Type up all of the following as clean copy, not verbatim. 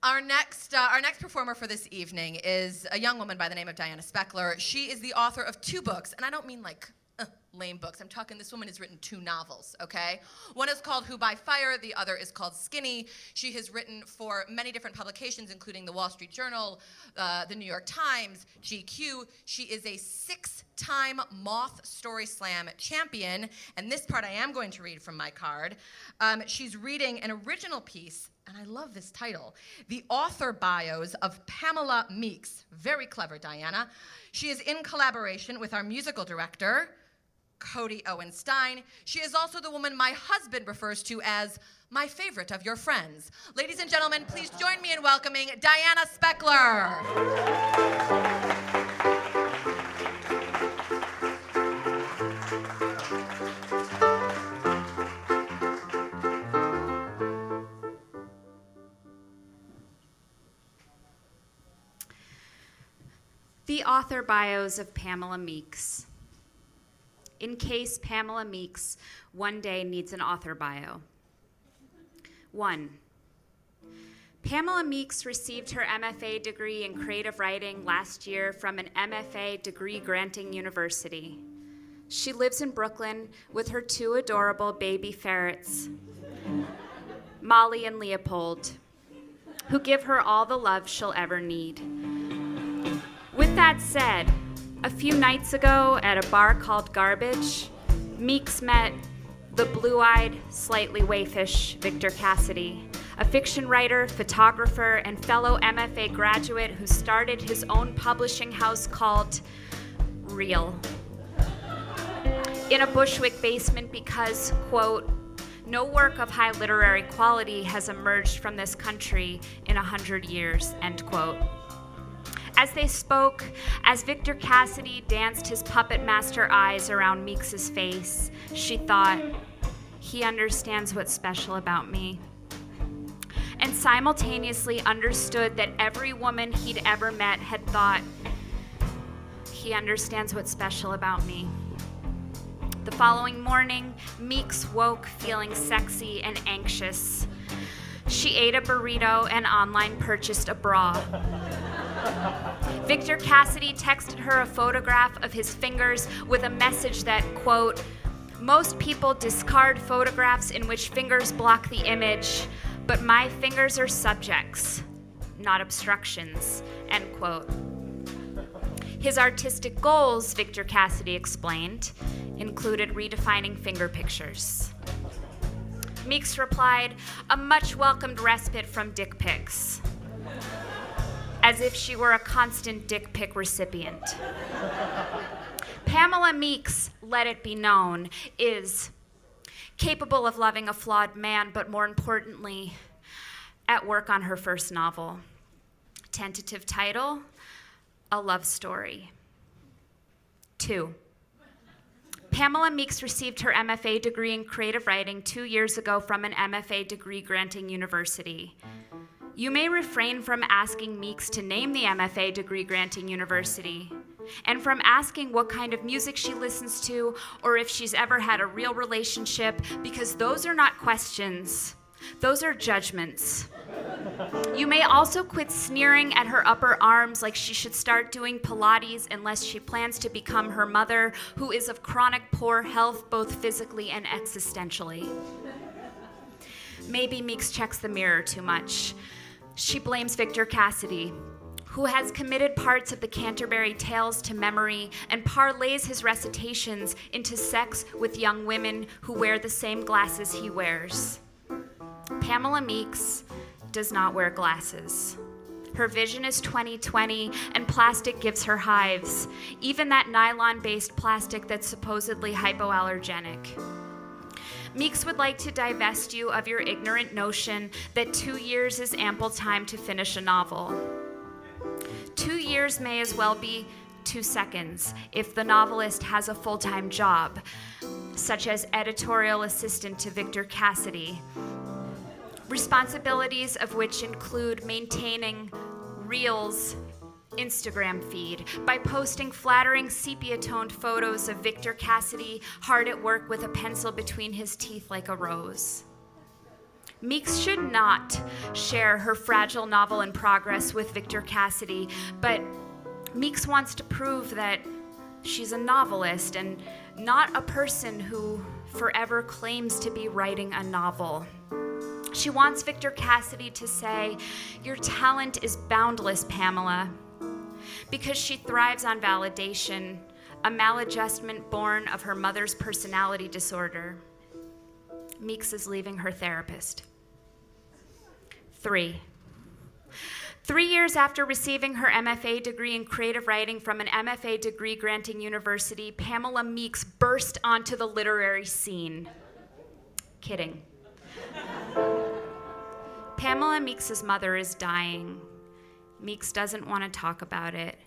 Our next performer for this evening is a young woman by the name of Diana Speckler. She is the author of 2 books, and I don't mean like lame books. I'm talking this woman has written 2 novels, okay? One is called Who by Fire, the other is called Skinny. She has written for many different publications, including the Wall Street Journal, the New York Times, GQ. She is a 6-time Moth Story Slam champion, and this part I am going to read from my card. She's reading an original piece, and I love this title, The Author Bios of Pamela Meeks. Very clever, Diana. She is in collaboration with our musical director, Cody Owen Stein. She is also the woman my husband refers to as my favorite of your friends. Ladies and gentlemen, please join me in welcoming Diana Speckler. The author bios of Pamela Meeks. In case Pamela Meeks one day needs an author bio. 1. Pamela Meeks received her MFA degree in creative writing last year from an MFA degree-granting university. She lives in Brooklyn with her 2 adorable baby ferrets, Molly and Leopold, who give her all the love she'll ever need. With that said, a few nights ago at a bar called Garbage, Meeks met the blue-eyed, slightly waifish Victor Cassidy, a fiction writer, photographer, and fellow MFA graduate who started his own publishing house called Real in a Bushwick basement because, quote, no work of high literary quality has emerged from this country in 100 years, end quote. As they spoke, as Victor Cassidy danced his puppet master eyes around Meeks's face, she thought, he understands what's special about me. And simultaneously understood that every woman he'd ever met had thought, he understands what's special about me. The following morning, Meeks woke feeling sexy and anxious. She ate a burrito and online purchased a bra. Victor Cassidy texted her a photograph of his fingers with a message that, quote, most people discard photographs in which fingers block the image, but my fingers are subjects, not obstructions, end quote. His artistic goals, Victor Cassidy explained, included redefining finger pictures. Meeks replied, a much welcomed respite from dick pics, as if she were a constant dick pic recipient. Pamela Meeks, let it be known, is capable of loving a flawed man, but more importantly, at work on her first novel. Tentative title, A Love Story. 2. Pamela Meeks received her MFA degree in creative writing 2 years ago from an MFA degree-granting university. You may refrain from asking Meeks to name the MFA degree-granting university, and from asking what kind of music she listens to, or if she's ever had a real relationship, because those are not questions, those are judgments. You may also quit sneering at her upper arms like she should start doing Pilates unless she plans to become her mother, who is of chronic poor health both physically and existentially. Maybe Meeks checks the mirror too much. She blames Victor Cassidy, who has committed parts of the Canterbury Tales to memory and parlays his recitations into sex with young women who wear the same glasses he wears. Pamela Meeks does not wear glasses. Her vision is 20/20, and plastic gives her hives, even that nylon-based plastic that's supposedly hypoallergenic. Meeks would like to divest you of your ignorant notion that 2 years is ample time to finish a novel. 2 years may as well be 2 seconds if the novelist has a full-time job, such as editorial assistant to Victor Cassidy, responsibilities of which include maintaining Reel's Instagram feed by posting flattering sepia-toned photos of Victor Cassidy hard at work with a pencil between his teeth like a rose. Meeks should not share her fragile novel in progress with Victor Cassidy, but Meeks wants to prove that she's a novelist and not a person who forever claims to be writing a novel. She wants Victor Cassidy to say, "Your talent is boundless, Pamela," because she thrives on validation, a maladjustment born of her mother's personality disorder. Meeks is leaving her therapist. 3 years after receiving her MFA degree in creative writing from an MFA degree granting university, Pamela Meeks burst onto the literary scene. Kidding. Pamela Meeks' mother is dying. Meeks doesn't want to talk about it.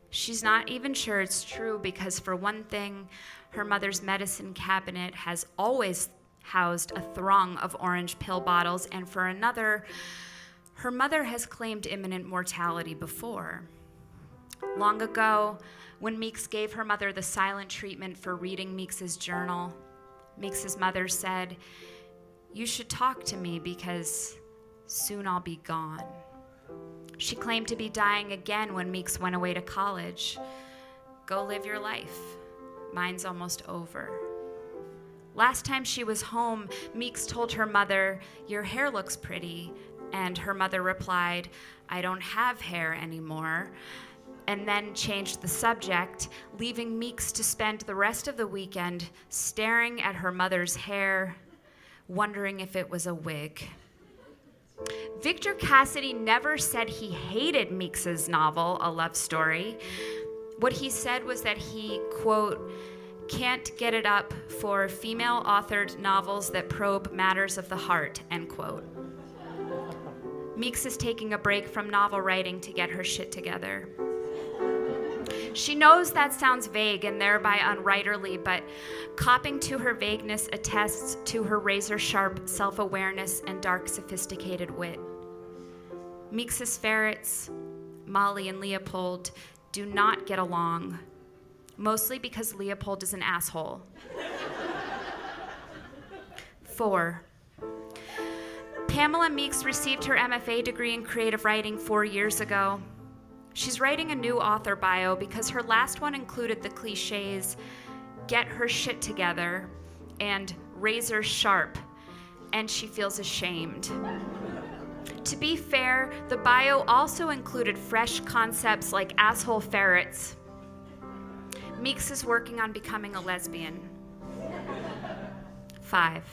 She's not even sure it's true because, for one thing, her mother's medicine cabinet has always housed a throng of orange pill bottles, and for another, her mother has claimed imminent mortality before. Long ago, when Meeks gave her mother the silent treatment for reading Meeks' journal, Meeks' mother said, "You should talk to me because soon I'll be gone." She claimed to be dying again when Meeks went away to college. "Go live your life. Mine's almost over." Last time she was home, Meeks told her mother, "Your hair looks pretty." And her mother replied, "I don't have hair anymore," and then changed the subject, leaving Meeks to spend the rest of the weekend staring at her mother's hair, wondering if it was a wig. Victor Cassidy never said he hated Meeks' novel, A Love Story. What he said was that he, quote, "can't get it up for female-authored novels that probe matters of the heart," end quote. Meeks is taking a break from novel writing to get her shit together. She knows that sounds vague and thereby unwriterly, but copping to her vagueness attests to her razor-sharp self-awareness and dark, sophisticated wit. Meeks' ferrets, Molly and Leopold, do not get along, mostly because Leopold is an asshole. 4. Pamela Meeks received her MFA degree in creative writing 4 years ago. She's writing a new author bio because her last one included the cliches, "get her shit together," and "razor sharp," and she feels ashamed. To be fair, the bio also included fresh concepts like asshole ferrets. Meeks is working on becoming a lesbian. 5.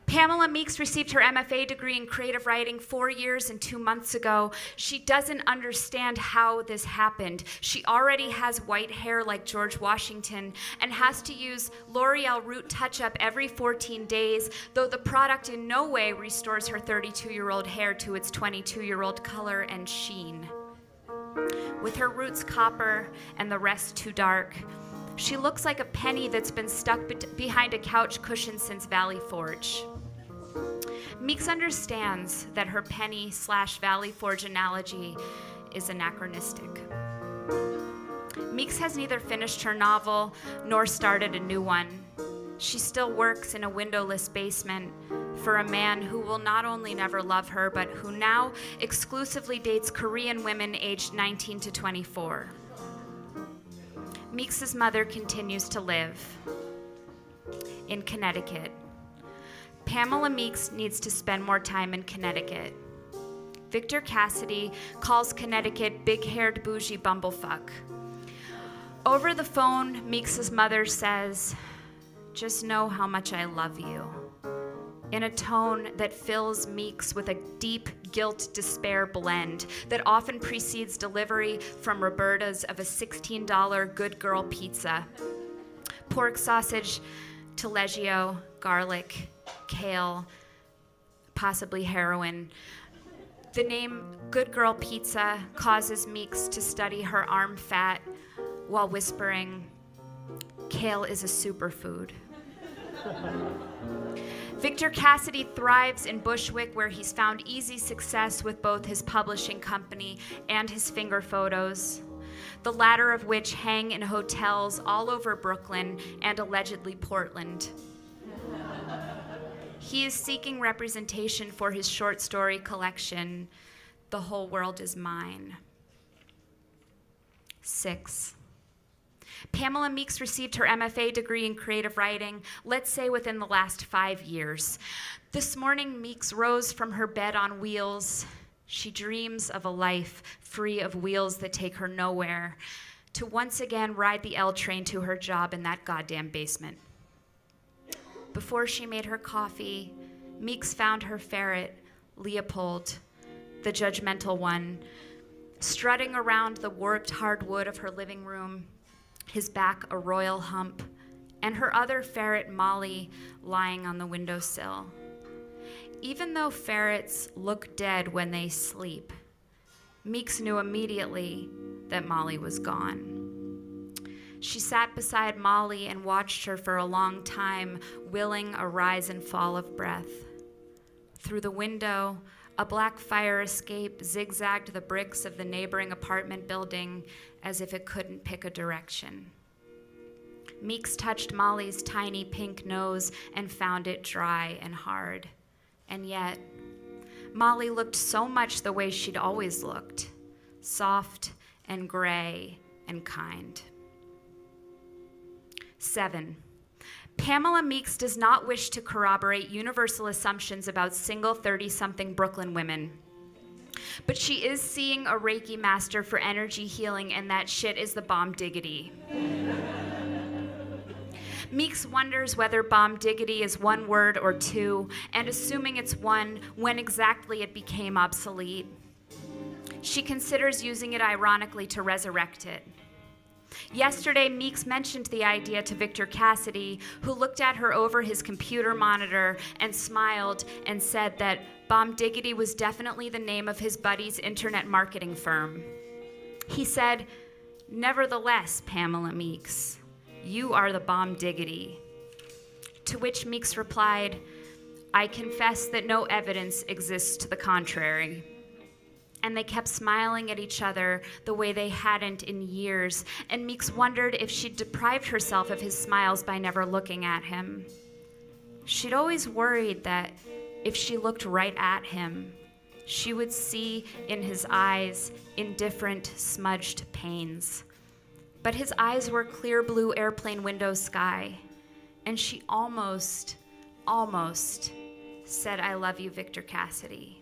Pamela Meeks received her MFA degree in creative writing 4 years and 2 months ago. She doesn't understand how this happened. She already has white hair like George Washington and has to use L'Oreal Root Touch-Up every 14 days, though the product in no way restores her 32-year-old hair to its 22-year-old color and sheen. With her roots copper and the rest too dark, she looks like a penny that's been stuck behind a couch cushion since Valley Forge. Meeks understands that her penny/Valley Forge analogy is anachronistic. Meeks has neither finished her novel nor started a new one. She still works in a windowless basement for a man who will not only never love her, but who now exclusively dates Korean women aged 19 to 24. Meeks' mother continues to live in Connecticut. Pamela Meeks needs to spend more time in Connecticut. Victor Cassidy calls Connecticut big-haired bougie bumblefuck. Over the phone, Meeks' mother says, "Just know how much I love you," in a tone that fills Meeks with a deep guilt-despair blend that often precedes delivery from Roberta's of a $16 Good Girl pizza. Pork sausage, taleggio, garlic, kale, possibly heroin. The name Good Girl Pizza causes Meeks to study her arm fat while whispering, "Kale is a superfood." Victor Cassidy thrives in Bushwick, where he's found easy success with both his publishing company and his finger photos, the latter of which hang in hotels all over Brooklyn and allegedly Portland. He is seeking representation for his short story collection, The Whole World Is Mine. 6. Pamela Meeks received her MFA degree in creative writing, let's say within the last 5 years. This morning, Meeks rose from her bed on wheels. She dreams of a life free of wheels that take her nowhere, to once again ride the L train to her job in that goddamn basement. Before she made her coffee, Meeks found her ferret, Leopold, the judgmental one, strutting around the warped hardwood of her living room, his back a royal hump, and her other ferret, Molly, lying on the windowsill. Even though ferrets look dead when they sleep, Meeks knew immediately that Molly was gone. She sat beside Molly and watched her for a long time, willing a rise and fall of breath. Through the window, a black fire escape zigzagged the bricks of the neighboring apartment building as if it couldn't pick a direction. Meeks touched Molly's tiny pink nose and found it dry and hard. And yet, Molly looked so much the way she'd always looked, soft and gray and kind. 7. Pamela Meeks does not wish to corroborate universal assumptions about single 30-something Brooklyn women. But she is seeing a Reiki master for energy healing, and that shit is the bomb diggity. Meeks wonders whether bomb diggity is one word or two, and assuming it's one, when exactly it became obsolete. She considers using it ironically to resurrect it. Yesterday, Meeks mentioned the idea to Victor Cassidy, who looked at her over his computer monitor and smiled and said that Bomb Diggity was definitely the name of his buddy's internet marketing firm. He said, "Nevertheless, Pamela Meeks, you are the Bomb Diggity." To which Meeks replied, "I confess that no evidence exists to the contrary." And they kept smiling at each other the way they hadn't in years, and Meeks wondered if she'd deprived herself of his smiles by never looking at him. She'd always worried that if she looked right at him, she would see in his eyes indifferent, smudged pains. But his eyes were clear blue airplane window sky, and she almost said, "I love you, Victor Cassidy."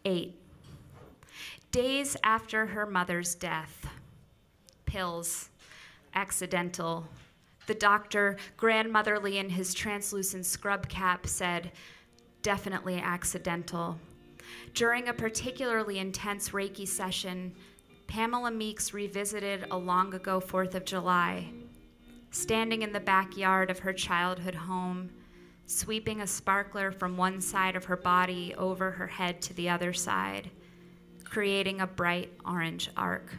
8. Days after her mother's death. Pills. Accidental. The doctor, grandmotherly in his translucent scrub cap, said, "Definitely accidental." During a particularly intense Reiki session, Pamela Meeks revisited a long ago 4th of July, standing in the backyard of her childhood home, sweeping a sparkler from one side of her body over her head to the other side, creating a bright orange arc.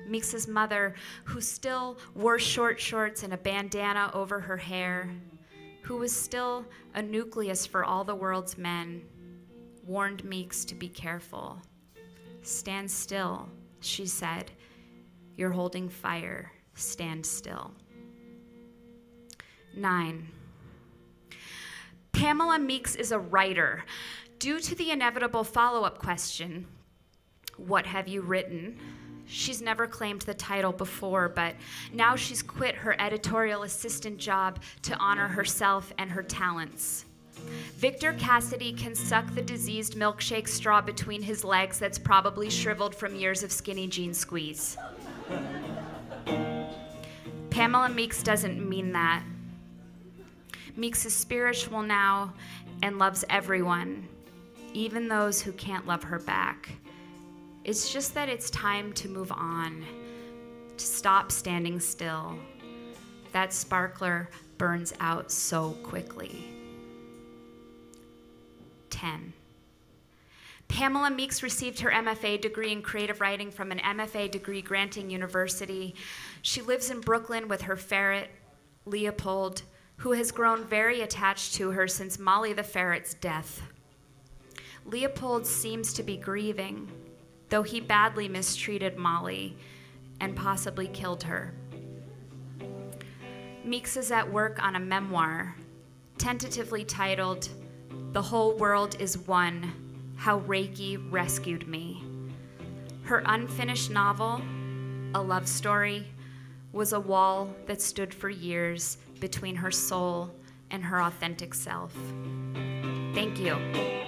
Meeks's mother, who still wore short shorts and a bandana over her hair, who was still a nucleus for all the world's men, warned Meeks to be careful. "Stand still," she said. "You're holding fire. Stand still." 9. Pamela Meeks is a writer. Due to the inevitable follow-up question, "What have you written?" She's never claimed the title before, but now she's quit her editorial assistant job to honor herself and her talents. Victor Cassidy can suck the diseased milkshake straw between his legs that's probably shriveled from years of skinny jean squeeze. Pamela Meeks doesn't mean that. Meeks is spiritual now and loves everyone, even those who can't love her back. It's just that it's time to move on, to stop standing still. That sparkler burns out so quickly. 10. Pamela Meeks received her MFA degree in creative writing from an MFA degree granting university. She lives in Brooklyn with her ferret, Leopold, who has grown very attached to her since Molly the ferret's death. Leopold seems to be grieving, though he badly mistreated Molly and possibly killed her. Meeks is at work on a memoir, tentatively titled The Whole World is One, How Reiki Rescued Me. Her unfinished novel, A Love Story, was a wall that stood for years between her soul and her authentic self. Thank you.